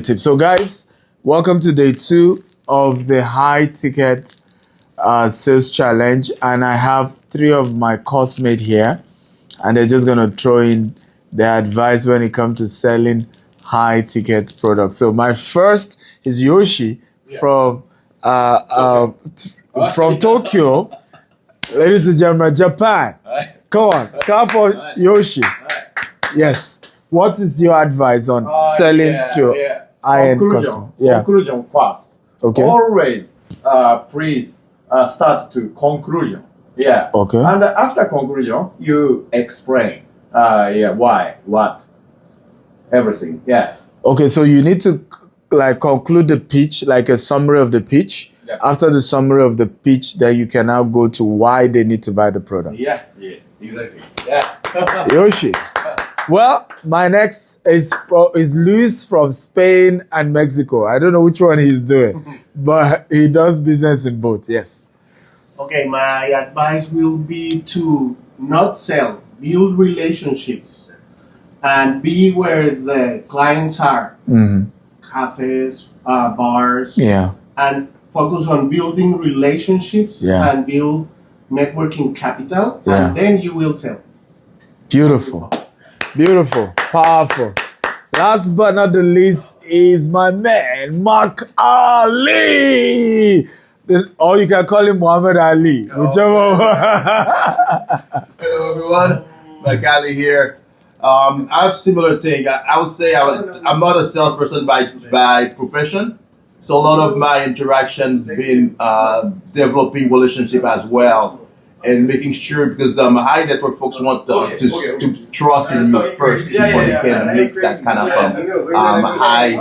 tip. So guys, welcome to day 2 of the high ticket sales challenge, and I have 3 of my course mates here, and they're just gonna throw in their advice when it comes to selling high ticket products. So my first is Yoshi from from Tokyo. Ladies and gentlemen, Japan. Come on, come for Yoshi. Yes. What is your advice on selling to high-end customers? Conclusion first. Okay. Always, please start to conclusion. Yeah. Okay. And after conclusion, you explain. Why, what, everything. Yeah. Okay, so you need to conclude the pitch, like a summary of the pitch. Yeah. After the summary of the pitch, then you can now go to why they need to buy the product. Yeah, exactly. Yeah. Yoshi. Well, my next is Luis from Spain and Mexico. I don't know which one he's doing, but he does business in both. Yes. Okay, my advice will be to not sell, build relationships, and be where the clients are. Mm-hmm. Cafes, bars, Yeah. and focus on building relationships and build networking capital, and then you will sell. Beautiful. Beautiful. Powerful. Last but not the least is my man, Mark Ali. Or you can call him Muhammad Ali. Whichever one. Hello, everyone. Mark Ali here. I have similar thing. I would say I'm not a salesperson by profession. So a lot of my interactions been developing relationship as well. And making sure, because high network folks want to trust in you first before they can make that kind of high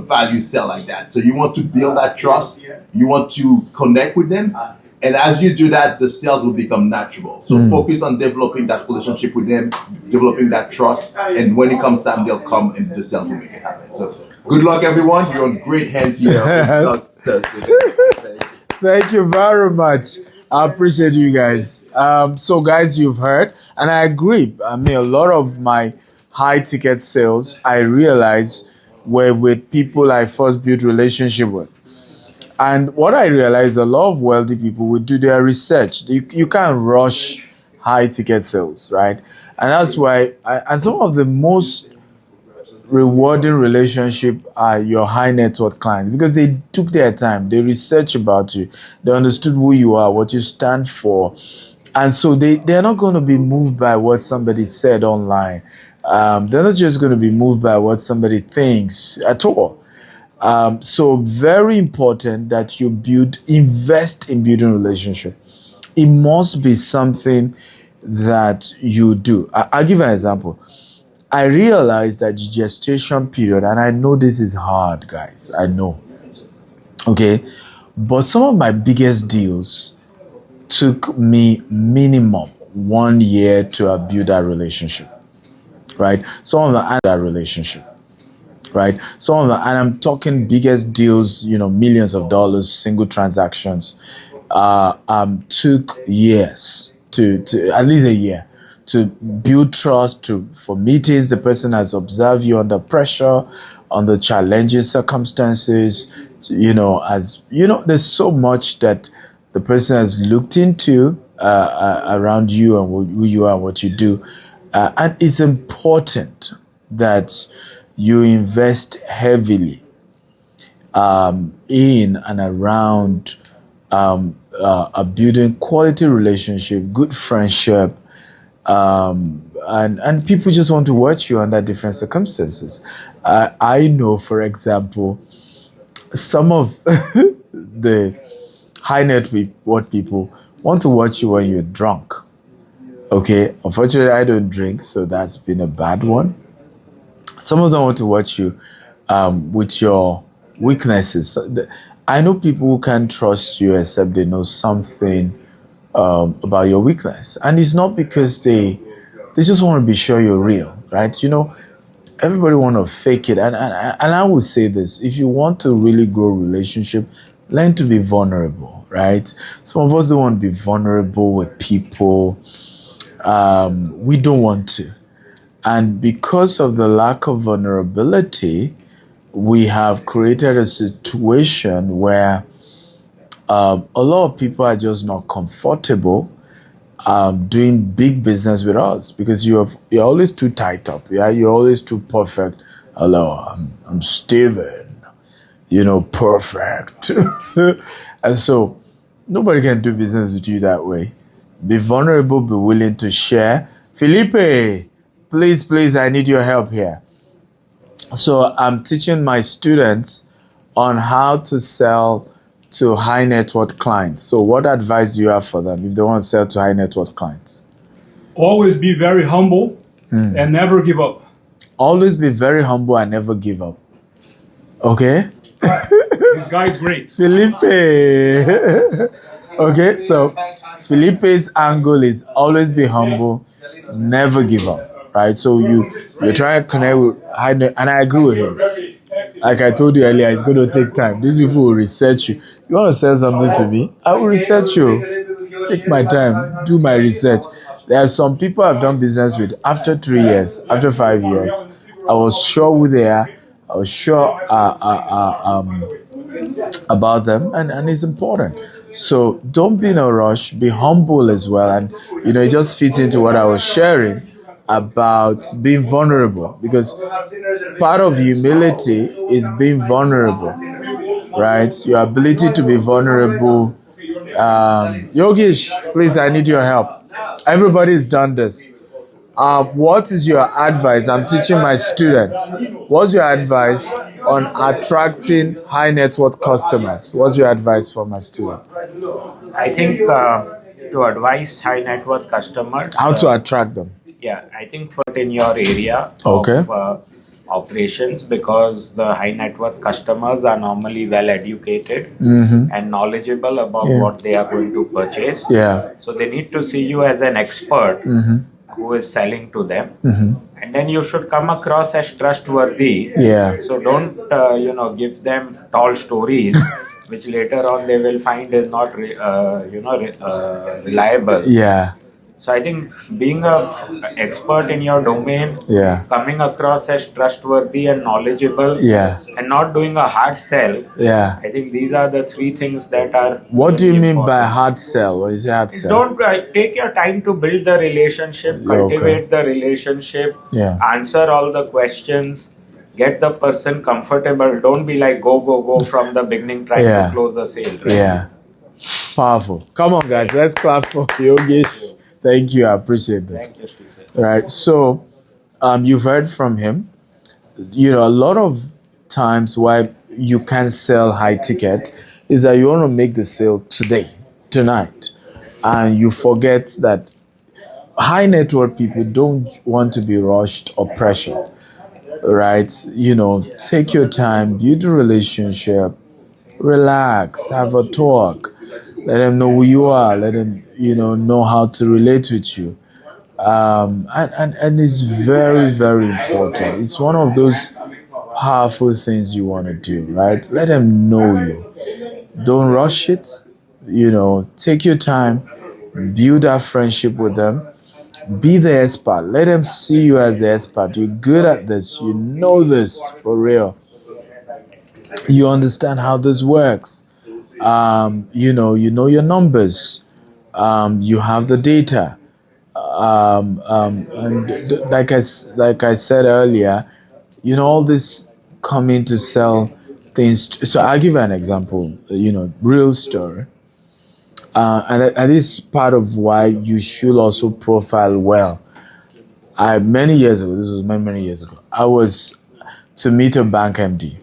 value sell like that. So you want to build that trust, you want to connect with them, and as you do that, the sales will become natural. So focus on developing that relationship with them, developing that trust, and when it comes time, they'll come and the sales will make it happen. So good luck, everyone. You're in great hands here. Thank you very much. I appreciate you guys. So guys, you've heard, and I agree. I mean, a lot of my high ticket sales, I realized, were with people I first built relationship with. And what I realized, a lot of wealthy people would do their research. You can't rush high ticket sales, right? And that's why, and some of the most rewarding relationship are your high net worth clients, because they took their time, they researched about you, they understood who you are, what you stand for, and so they're not going to be moved by what somebody said online. They're not just going to be moved by what somebody thinks at all. So very important that you invest in building relationship. It must be something that you do. I'll give an example. I realized that the gestation period, and I know this is hard, guys. I know. Okay. But some of my biggest deals took me minimum 1 year to build that relationship. Right? Some of that relationship. Right? Some of the, and I'm talking biggest deals, millions of dollars, single transactions, took years to at least a year to build trust, for meetings. The person has observed you under pressure, under challenging circumstances. There's so much that the person has looked into around you and who you are, and what you do. And it's important that you invest heavily in and around a building quality relationship, good friendship, and people just want to watch you under different circumstances. I know, for example, some of the high net worth people want to watch you when you're drunk. Okay, unfortunately, I don't drink, so that's been a bad one. Some of them want to watch you with your weaknesses. I know people who can't trust you except they know something about your weakness. And it's not because they just want to be sure you're real, right? Everybody want to fake it. And I would say this, if you want to really grow relationship, learn to be vulnerable, right? Some of us don't want to be vulnerable with people. We don't want to. And because of the lack of vulnerability, we have created a situation where a lot of people are just not comfortable doing big business with us because you're always too tight up. Yeah, you're always too perfect. Hello, I'm Steven. Perfect. And so nobody can do business with you that way. Be vulnerable. Be willing to share. Felipe, please, I need your help here. So I'm teaching my students on how to sell to high net worth clients. So what advice do you have for them if they want to sell to high net worth clients? Always be very humble and never give up. Always be very humble and never give up. Okay? This guy is great. Felipe. Okay, so Felipe's angle is always be humble, never give up. Right? So you're trying to connect with high net, and I agree with him. Like I told you earlier, it's going to take time. These people will research you. You want to sell something to me? I will research you. Take my time, do my research. There are some people I've done business with after 3 years, after 5 years. I was sure who they are. I was sure about them, and it's important. So don't be in a rush. Be humble as well, and it just fits into what I was sharing about being vulnerable, because part of humility is being vulnerable, right? Your ability to be vulnerable. Yogesh, please, I need your help. Everybody's done this. What is your advice? I'm teaching my students. What's your advice on attracting high net worth customers? What's your advice for my student? I think to advise high net worth customers, How to attract them? I think put in your area Okay. of operations, because the high net worth customers are normally well educated and knowledgeable about Yeah. what they are going to purchase. Yeah. So they need to see you as an expert who is selling to them. And then you should come across as trustworthy. Yeah. So don't give them tall stories which later on they will find is not reliable. Yeah. So I think being a expert in your domain, Yeah. coming across as trustworthy and knowledgeable, Yeah. and not doing a hard sell. Yeah. I think these are the three things that are. What do you very mean by important. hard sell? What is hard sell? Don't take your time to build the relationship, cultivate the relationship, Yeah. answer all the questions, get the person comfortable. Don't be like go from the beginning trying Yeah. to close a sale. Right? Yeah. Powerful. Come on, guys. Let's clap for Yogesh. Thank you. I appreciate this. Thank you, Stephen. Right. So, you've heard from him. A lot of times why you can't sell high ticket is that you want to make the sale today, tonight, and you forget that high net worth people don't want to be rushed or pressured. Right? Take your time, build a relationship, relax, have a talk. Let them know who you are. Let them, know how to relate with you. And it's very, very important. It's one of those powerful things you want to do, right? Let them know you. Don't rush it. Take your time, build that friendship with them. Be the expert. Let them see you as the expert. You're good at this. You know this for real. You understand how this works. You know your numbers. You have the data. Like I said earlier, all this coming to sell things. So I'll give you an example. Real story. And this is part of why you should also profile well. Many years ago, this was many years ago, I was to meet a bank MD.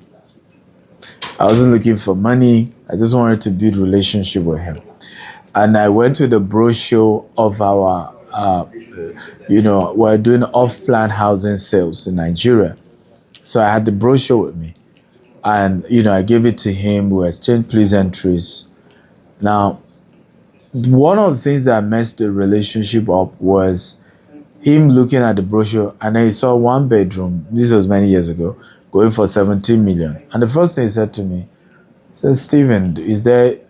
I wasn't looking for money. I just wanted to build relationship with him. And I went to the brochure of our, we're doing off-plan housing sales in Nigeria. So I had the brochure with me. And, I gave it to him. We exchanged pleasantries. Now, one of the things that messed the relationship up was him looking at the brochure, and then he saw one bedroom. This was many years ago, going for 17 million. And the first thing he said to me, he said, Stephen, is there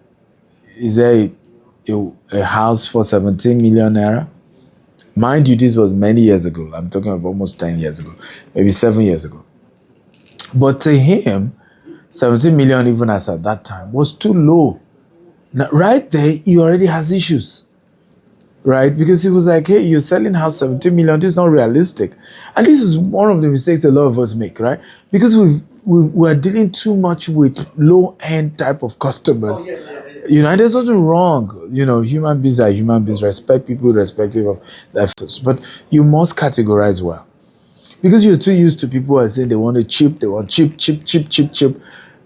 a house for 17 million naira? Mind you, this was many years ago. I'm talking of almost 10 years ago, maybe 7 years ago. But to him, 17 million, even as at that time, was too low. Now, right there, he already has issues, right? Because he was like, hey, you're selling house 17 million, this is not realistic. And this is one of the mistakes a lot of us make, right? Because we're dealing too much with low-end type of customers. And there's nothing wrong. Human beings are human beings. Respect people irrespective of their status. But you must categorize well. Because you're too used to people who are saying they want it cheap, they want cheap, cheap, cheap, cheap, cheap.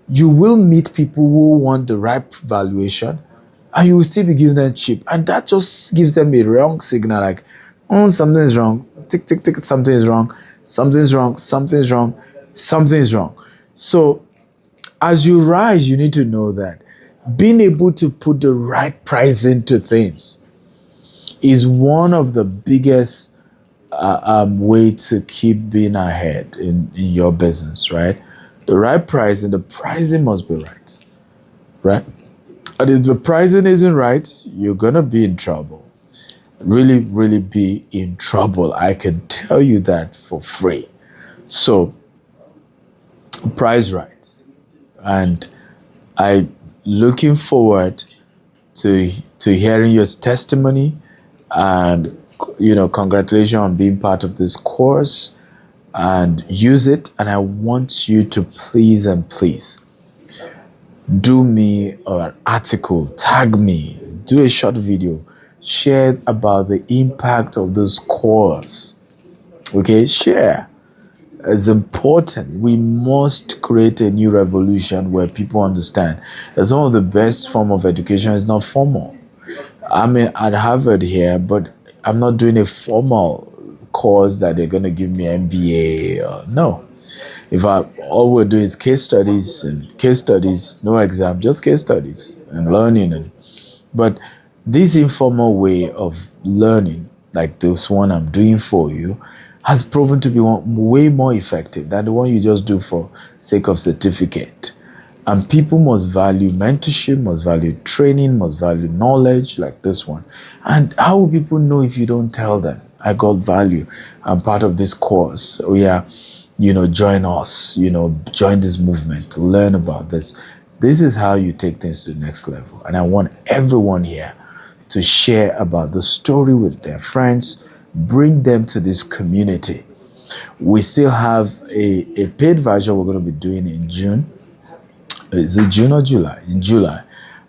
You will meet people who want the right valuation, and you will still be giving them cheap. And that just gives them a wrong signal, like, something is wrong. Tick, tick, tick, something is wrong. Something's wrong. Something's wrong. Something's wrong. So as you rise, you need to know that being able to put the right price into things is one of the biggest way to keep being ahead in your business, right? The right price, and the pricing must be right? And if the pricing isn't right, you're gonna be in trouble. Really, really be in trouble. I can tell you that for free. So, price right, and I looking forward to hearing your testimony, and congratulations on being part of this course, and use it. And I want you to please do me an article, tag me, do a short video, share about the impact of this course. Okay, share. It's important. We must create a new revolution where people understand that some of the best form of education is not formal. I'm at Harvard here, but I'm not doing a formal course that they're going to give me MBA. No. If all we're doing is case studies, no exam, just case studies and learning. But this informal way of learning, like this one I'm doing for you, has proven to be way more effective than the one you just do for sake of certificate. And people must value mentorship, must value training, must value knowledge like this one. And how will people know if you don't tell them, I got value, I'm part of this course? Oh yeah, join us, join this movement, learn about this. This is how you take things to the next level. And I want everyone here to share about the story with their friends, bring them to this community. We still have a paid version we're going to be doing in June. Is it June or July? In July.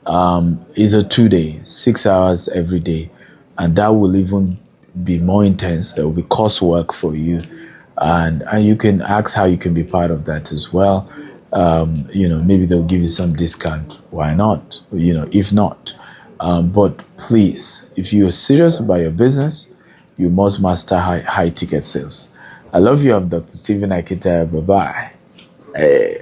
It's a 2-day, 6 hours every day. And that will even be more intense. There will be coursework for you. And you can ask how you can be part of that as well. Maybe they'll give you some discount. Why not? If not. But please, if you're serious about your business, you must master high ticket sales. I love you. I'm Dr. Stephen Akintayo. Bye-bye. Hey.